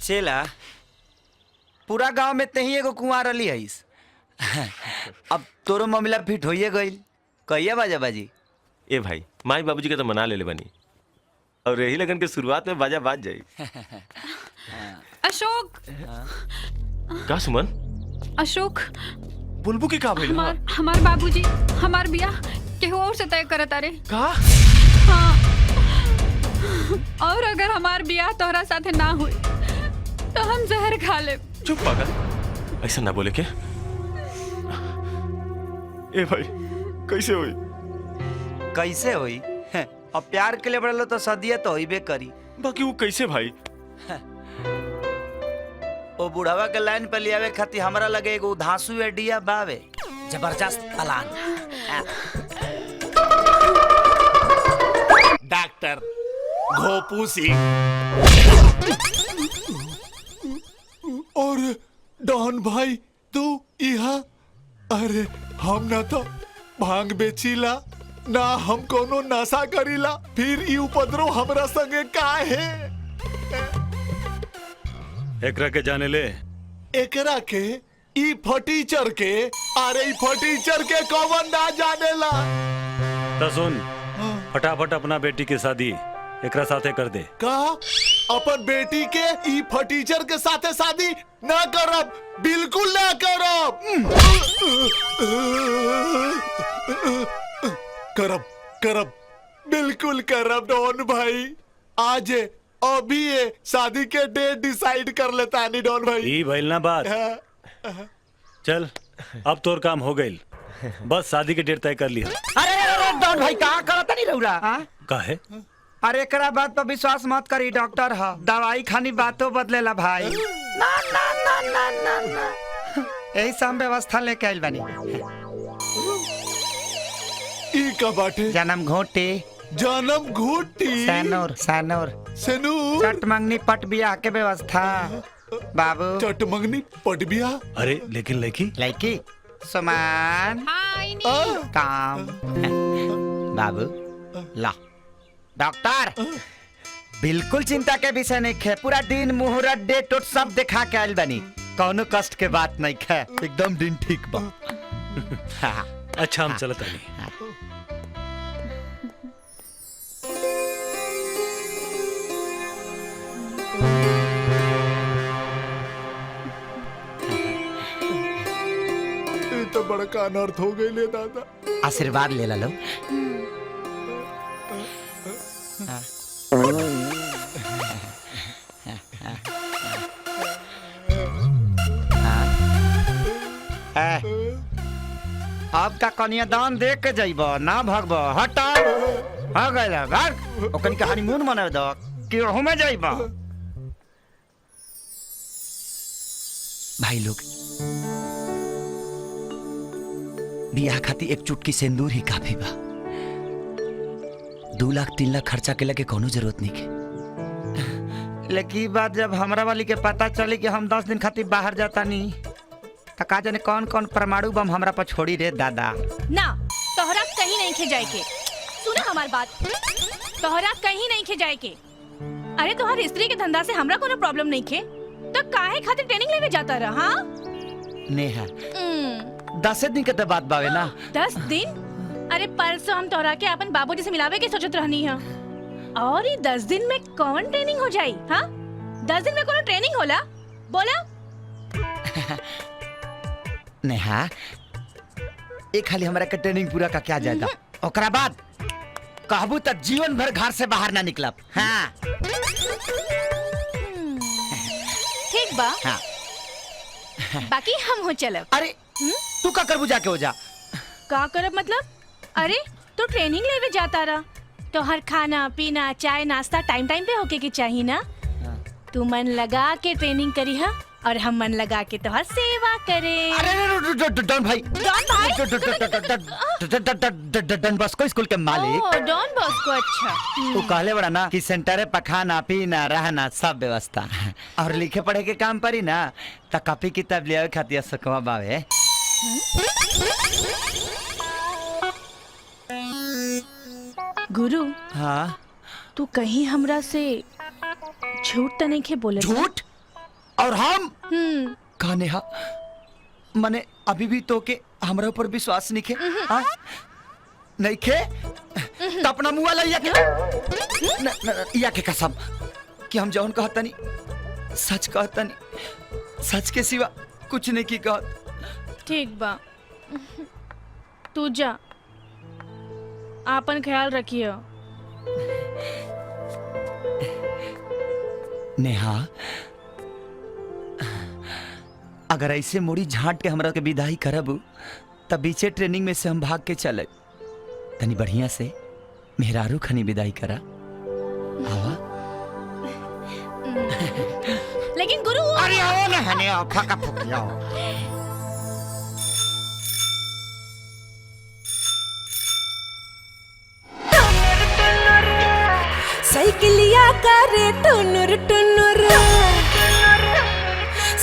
चेला पूरा गांव में तही एगो कुंवार रली हईस। अब तोरो मामला फिट होइए गईल। कहिया बाजा बाजी? ए भाई माई बाबूजी के तो मना ले बनी और यही लगन के शुरुआत में बाजा बाज जाई। अशोक का सुमन? अशोक बुलबुल की का भइल? हमार बाबूजी हमार बियाह केहू और से तय करत अरे। का? हाँ। और अगर हमार बियाह तोहरा साथे ना हुई तो हम जहर खा ले। चुप पागल, ऐसा ना बोले के। ए भाई कैसे हुई? कैसे हुई? अब प्यार के लिए बढ़लो तो सदिया तो होइबे करी। बाकी वो कैसे भाई? ओ बुढ़ावा के लाइन पे लियावे खातिर हमरा लगे एगो धांसू आइडिया बावे। जबरदस्त प्लान। डॉक्टर घोपू सिंह। और डॉन भाई तू यहाँ? अरे हम ना तो भांग बेचीला ना हम कोनो नशा करीला, फिर ई उपद्रव हमरा संगे का है? एकरा के जाने ले। एकरा के? ई फटीचर के? अरे ई फटीचर के कौन ना जानेला? तो सुन, फटाफट अपना बेटी की शादी एकरा साथे कर दे। का अपन बेटी के ई फटीचर के साथे शादी ना करब, बिल्कुल ना करब। करब करब बिल्कुल करब डॉन भाई। आज अभी ये शादी के डेट डिसाइड कर लेता नहीं डॉन भाई। ई भइल ना बात। चल अब तोर काम हो गइल, बस शादी के डेट तय कर लिया। अरे डॉन भाई का करता नहीं रहुरा? काहे? अरे एकरा बात पर विश्वास मत करी, डॉक्टर ह दवाई खानी बातों बदलेला भाई। ना ना ना ना ना ना यही सब व्यवस्था लेके आइल बानी। ई का बाटे? जन्म घोटे, जन्म घोटी, सैनूर सैनूर सैनूर, चट मंगनी पट बियाह के व्यवस्था बाबू। चट मंगनी पट बियाह? अरे लेकिन लड़की लड़की सुमान काम बाबू ला। डॉक्टर बिल्कुल चिंता के विषय नहीं है, पूरा दिन मुहूर्त डेट उट सब दिखा के आइल बनी, कौनो कष्ट के बात नहीं है, एकदम दिन ठीक बा। अच्छा हम चलत आनी। तो बड़का अनर्थ हो गई ले दादा। आशीर्वाद ले लो। आपका कन्यादान देख के जाइब ना भगब। हटा हो गइल भाग ओकनी के हनीमून मनावे दो कि ओहुमे जाइब। भाई लोग बियाह खातिर एक चुटकी सिंदूर ही काफी बा। 2 लाख 3 लाख खर्चा के लगे कोनो जरूरत नहीं के। लेकिन बात जब हमरा वाली के पता चली कि हम 10 दिन खातिर बाहर जाता नहीं तो का जाने कौन कौन परमाणु बम हमरा पर छोड़ी रे दादा। ना तोहरा कहीं नहीं खे जाए के। सुना हमार बात, तोहरा कहीं नहीं खे जाए के। अरे तोहर स्त्री के धंधा से हमरा कोनो प्रॉब्लम नहीं खे तो काहे खातिर ट्रेनिंग लेवे जाता रहा? हाँ नेहा 10 दिन के तो बात बावे ना। 10 दिन? अरे परसों हम तोहरा के अपन बाबूजी से मिलावे के सोचत रहनी है और ये 10 दिन में कौन ट्रेनिंग हो जाई? हाँ 10 दिन में कोनो ट्रेनिंग होला? बोला। नेहा एक खाली हमरा के ट्रेनिंग पूरा का क्या जाएगा, ओकरा बाद कहबू तक जीवन भर घर से बाहर ना निकलब। हाँ ठीक बा। हाँ। बाकी हम हो चलब। अरे तू का करबू जाके हो जा। का करब मतलब? अरे तो ट्रेनिंग लेवे जाता रहा तो हर खाना पीना चाय नाश्ता टाइम टाइम पे होके के चाहिए ना। तू मन लगा के ट्रेनिंग करी है और हम मन लगा के तोहर सेवा करे। अरे डॉन भाई, डॉन बॉस्को स्कूल के मालिक। डॉन बॉस्को, अच्छा। वो कहले बड़ा ना कि सेंटर पे खाना पीना रहना सब व्यवस्था और लिखे पढ़े के काम परी ना तो कॉपी किताब ले खातिर सकवा बावे। गुरु हाँ तू कहीं हमरा से झूठ तो नहीं के बोले? झूठ? और हम का नेहा मने अभी भी तो के हमरा ऊपर विश्वास नहीं खे नहीं खे तो अपना मुआ लइया के या के कसम कि हम जौन कहता नहीं सच कहता नहीं, सच के सिवा कुछ नहीं की कहत। ठीक बा, तू जा, आपन ख्याल रखियो। नेहा अगर ऐसे मोड़ी झांट के हमरा के विदाई करब तब बीचे ट्रेनिंग में से हम भाग के चले, तनी बढ़िया से मेहरारू खनी विदाई करा। आवा लेकिन गुरु अरे आओ ना हने आओ फका फुकिया साइकिलिया करे टुनुर टुनुर,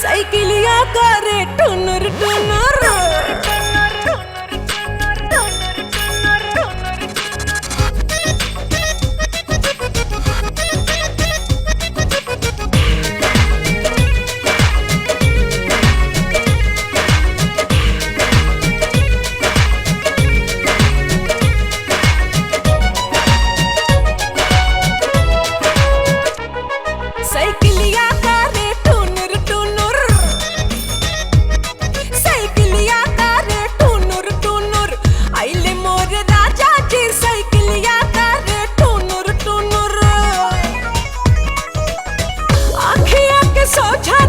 साइकिलिया करे टुनुर टुनुर। साइकिलिया करे टुनुर टुनुर, साइकिलिया करे टुनुर टुनुर। आइले मोर राजा जी साइकिलिया करे टुनुर टुनुर। आँखिया के सोझा